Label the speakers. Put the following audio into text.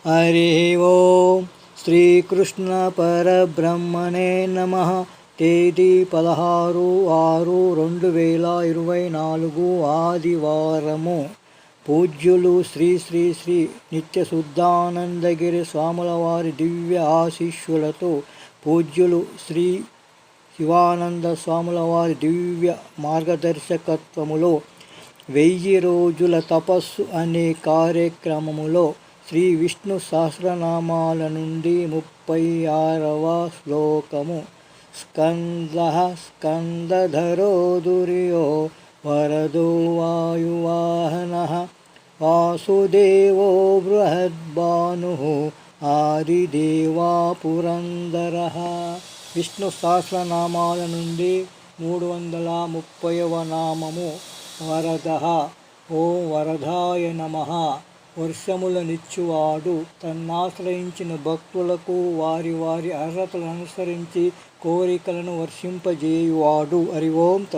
Speaker 1: హరి ఓం శ్రీకృష్ణ పరబ్రహ్మణే నమః. తేదీ 16/6/2024 ఆదివారము. పూజ్యులు శ్రీ శ్రీ శ్రీ నిత్యశుద్ధానందగిరి స్వాముల వారి దివ్య ఆశీస్సులతో పూజ్యులు శ్రీ శివానంద స్వాముల వారి దివ్య మార్గదర్శకత్వములో 1000 రోజుల తపస్సు అనే కార్యక్రమములో శ్రీ విష్ణు సహస్రనామాల నుండి 36వ శ్లోకము. స్కందః స్కందధరో దుర్యో వరదో వాయువాహనః వాసుదేవో బృహద్భానుః ఆదిదేవా పురందరః. విష్ణు సహస్రనామాల నుండి 330వ నామము వరదః. ఓం వరదాయ నమః. వర్షములనిచ్చువాడు, తన్నాశ్రయించిన భక్తులకు వారి వారి అర్హతలను అనుసరించి కోరికలను వర్షింపజేయువాడు. హరి ఓం తత్